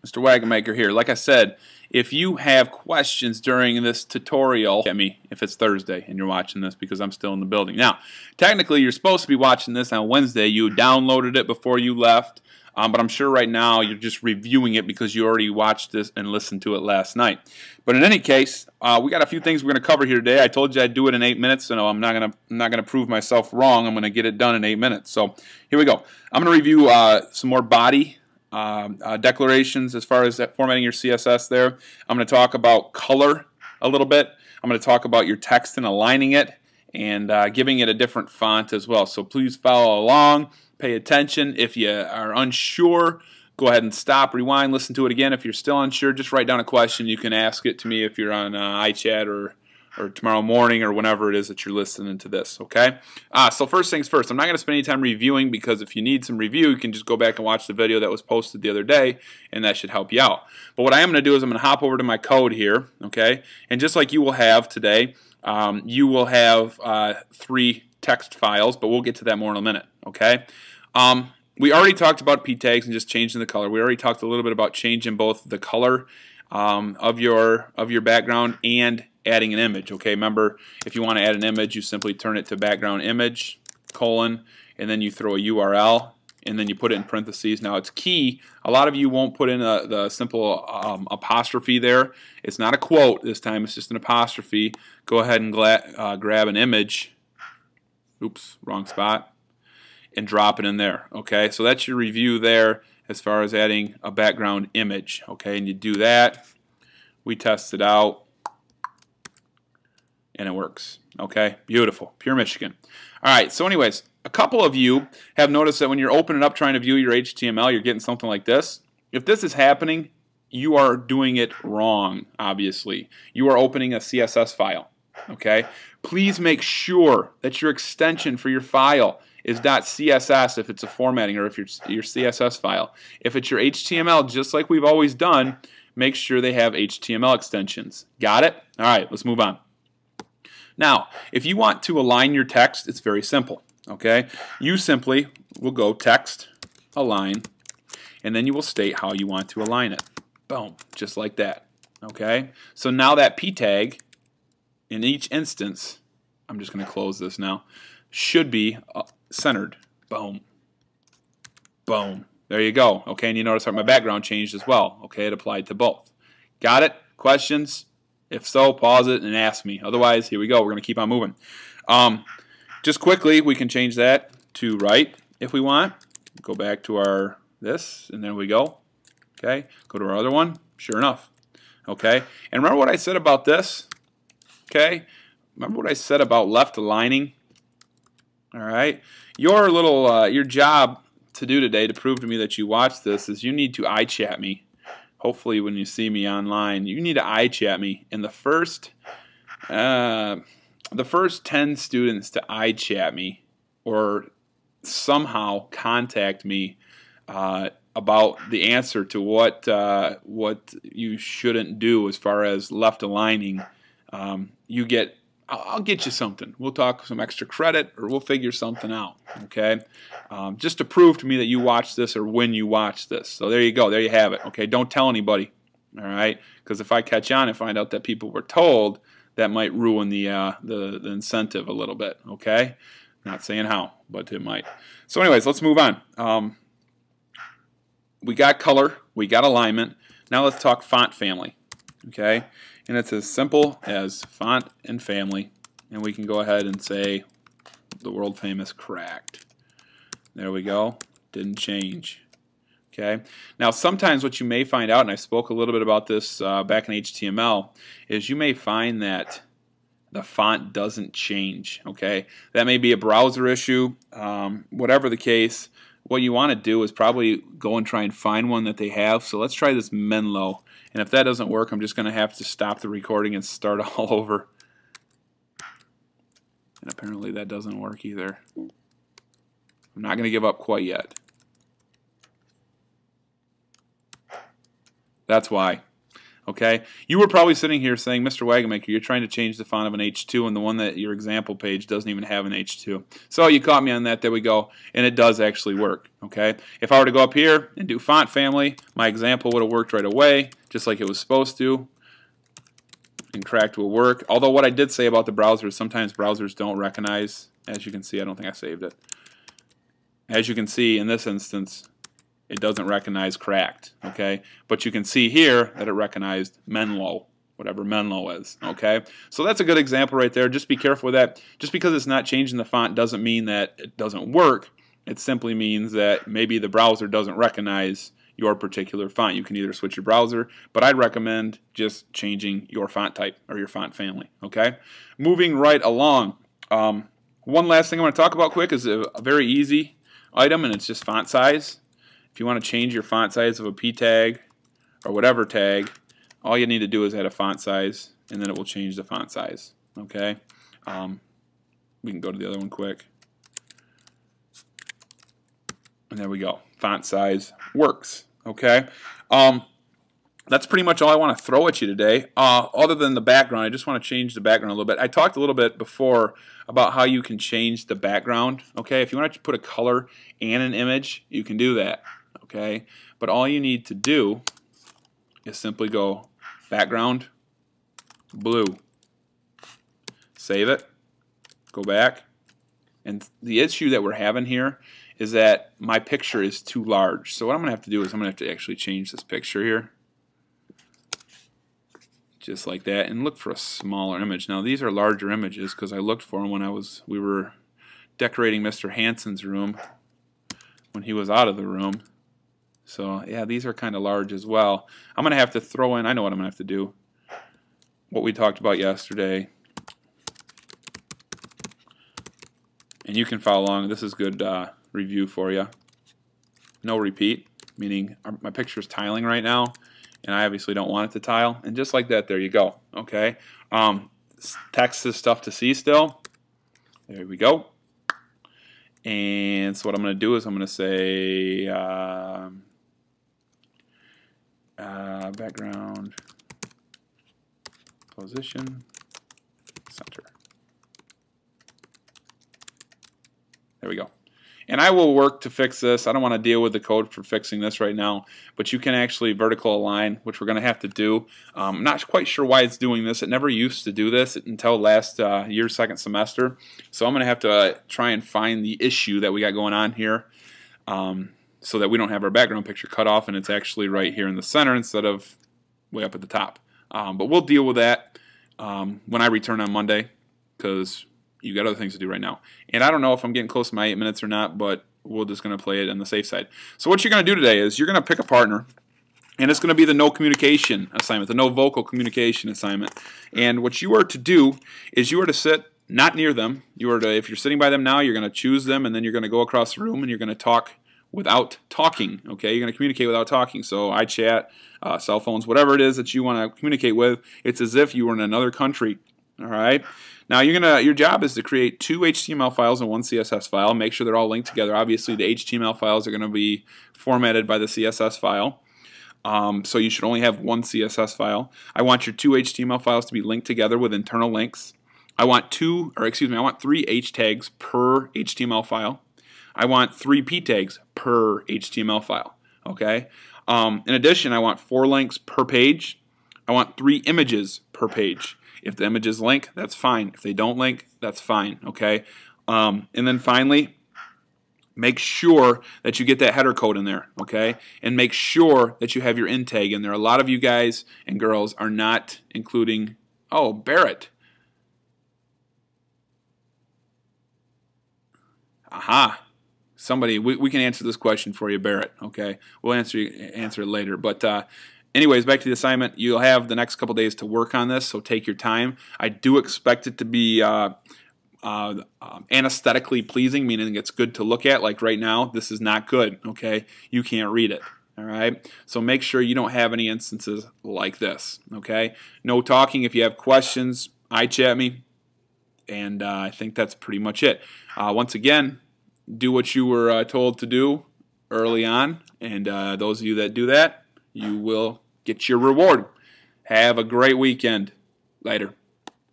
Mr. Wagonmaker here. Like I said, if you have questions during this tutorial, get me if it's Thursday and you're watching this because I'm still in the building. Now, technically you're supposed to be watching this on Wednesday. You downloaded it before you left, but I'm sure right now you're just reviewing it because you already watched this and listened to it last night. But in any case, we got a few things we're going to cover here today. I told you I'd do it in 8 minutes, so I'm not gonna prove myself wrong. I'm going to get it done in 8 minutes. So here we go. I'm going to review some more body declarations as far as formatting your CSS there. I'm going to talk about color a little bit. I'm going to talk about your text and aligning it and giving it a different font as well. So please follow along, pay attention. If you are unsure, go ahead and stop, rewind, listen to it again. If you're still unsure, just write down a question. You can ask it to me if you're on iChat or tomorrow morning or whenever it is that you're listening to this, okay? So first things first, I'm not going to spend any time reviewing because if you need some review, you can just go back and watch the video that was posted the other day, and that should help you out. But what I am going to do is I'm going to hop over to my code here, okay? And just like you will have today, you will have 3 text files, but we'll get to that more in a minute, okay? We already talked about p tags and just changing the color. We already talked a little bit about changing both the color of your background and adding an image. Okay, remember, if you want to add an image, you simply turn it to background image, colon, and then you throw a URL, and then you put it in parentheses. Now it's key, a lot of you won't put in the simple apostrophe there. It's not a quote this time, it's just an apostrophe. Go ahead and grab an image, oops, wrong spot, and drop it in there. Okay, so that's your review there as far as adding a background image. Okay, and you do that, we test it out, and it works. Okay, beautiful, pure Michigan. All right, so anyways, a couple of you have noticed that when you're opening up trying to view your HTML, you're getting something like this. If this is happening, you are doing it wrong, obviously. You are opening a CSS file, okay? Please make sure that your extension for your file is .css if it's a formatting or if it's your CSS file. If it's your HTML, just like we've always done, make sure they have HTML extensions. Got it? All right, let's move on. Now, if you want to align your text, it's very simple, okay? You simply will go text, align, and then you will state how you want to align it. Boom, just like that, okay? So now that p tag, in each instance, I'm just going to close this now, should be centered. Boom, boom. There you go, okay? And you notice how my background changed as well, okay? It applied to both. Got it? Questions? If so, pause it and ask me. Otherwise, here we go. We're going to keep on moving. Just quickly, we can change that to right if we want. Go back to our this, and there we go. Okay, go to our other one. Sure enough. Okay, and remember what I said about this? Okay, remember what I said about left aligning? All right, your job to do today to prove to me that you watched this is you need to iChat me. Hopefully when you see me online, you need to iChat me. And the first 10 students to iChat me or somehow contact me about the answer to what you shouldn't do as far as left aligning, I'll get you something. We'll talk some extra credit or we'll figure something out, okay? Just to prove to me that you watched this or when you watched this. So there you go. There you have it, okay? Don't tell anybody, all right? Because if I catch on and find out that people were told, that might ruin the incentive a little bit, okay? Not saying how, but it might. So anyways, let's move on. We got color. We got alignment. Now let's talk font family, okay? And it's as simple as font and family. And we can go ahead and say the world famous cracked. There we go. Didn't change. Okay. Now sometimes what you may find out, and I spoke a little bit about this back in HTML, is you may find that the font doesn't change. Okay. That may be a browser issue. Whatever the case, what you want to do is probably go and try and find one that they have. So let's try this Menlo. And if that doesn't work, I'm just going to have to stop the recording and start all over. And apparently that doesn't work either. I'm not going to give up quite yet. That's why. Okay, you were probably sitting here saying, Mr. Wagonmaker, you're trying to change the font of an H2, and the one that your example page doesn't even have an H2. So you caught me on that. There we go, and it does actually work. Okay, if I were to go up here and do font family, my example would have worked right away, just like it was supposed to, and Cracked will work. Although what I did say about the browser is sometimes browsers don't recognize. As you can see, I don't think I saved it. As you can see in this instance, it doesn't recognize Cracked, okay? But you can see here that it recognized Menlo, whatever Menlo is, okay? So that's a good example right there. Just be careful with that. Just because it's not changing the font doesn't mean that it doesn't work. It simply means that maybe the browser doesn't recognize your particular font. You can either switch your browser, but I'd recommend just changing your font type or your font family, okay? Moving right along. One last thing I want to talk about quick is a very easy item, and it's just font size. If you want to change your font size of a P tag or whatever tag, all you need to do is add a font size, and then it will change the font size. Okay? We can go to the other one quick. And there we go. Font size works. Okay? That's pretty much all I want to throw at you today. Other than the background, I just want to change the background a little bit. I talked a little bit before about how you can change the background. Okay? If you want to put a color and an image, you can do that. Okay, but all you need to do is simply go background blue, save it, go back, and the issue that we're having here is that my picture is too large. So what I'm going to have to do is I'm going to have to actually change this picture here, just like that, and look for a smaller image. Now these are larger images because I looked for them when we were decorating Mr. Hansen's room when he was out of the room. So yeah, these are kind of large as well. I'm going to have to throw in, I know what I'm going to have to do, what we talked about yesterday. And you can follow along. This is good review for you. No repeat, meaning my picture is tiling right now, and I obviously don't want it to tile. And just like that, there you go. Okay. Text is stuff to see still. There we go. And so what I'm going to do is I'm going to say background position center. There we go. And I will work to fix this. I don't want to deal with the code for fixing this right now, but you can actually vertical align, which we're going to have to do. I'm not quite sure why it's doing this. It never used to do this until last year's second semester. So I'm going to have to try and find the issue that we got going on here, so that we don't have our background picture cut off and it's actually right here in the center instead of way up at the top. But we'll deal with that when I return on Monday, because you got other things to do right now. And I don't know if I'm getting close to my 8 minutes or not, but we're just going to play it on the safe side. So what you're going to do today is you're going to pick a partner, and it's going to be the no communication assignment, the no vocal communication assignment. And what you are to do is you are to sit not near them. You are to, if you're sitting by them now, you're going to choose them, and then you're going to go across the room and you're going to talk without talking. Okay, you're going to communicate without talking. So iChat, cell phones, whatever it is that you want to communicate with, it's as if you were in another country. All right. Now your job is to create 2 HTML files and 1 CSS file. Make sure they're all linked together. Obviously, the HTML files are going to be formatted by the CSS file. So you should only have 1 CSS file. I want your 2 HTML files to be linked together with internal links. I want 3 H tags per HTML file. I want 3 P tags per HTML file. Okay. In addition, I want 4 links per page. I want 3 images per page. If the images link, that's fine. If they don't link, that's fine. Okay. And then finally, make sure that you get that header code in there. Okay. And make sure that you have your end tag in there. A lot of you guys and girls are not including. Oh, Barrett. Aha. Somebody, we can answer this question for you, Barrett. Okay, we'll answer it later. But anyways, back to the assignment. You'll have the next couple days to work on this, so take your time. I do expect it to be anesthetically pleasing, meaning it's good to look at. Like right now, this is not good. Okay, you can't read it. All right, so make sure you don't have any instances like this. Okay, no talking. If you have questions, iChat me, and I think that's pretty much it. Once again, do what you were told to do early on, and those of you that do that, you will get your reward. Have a great weekend. Later.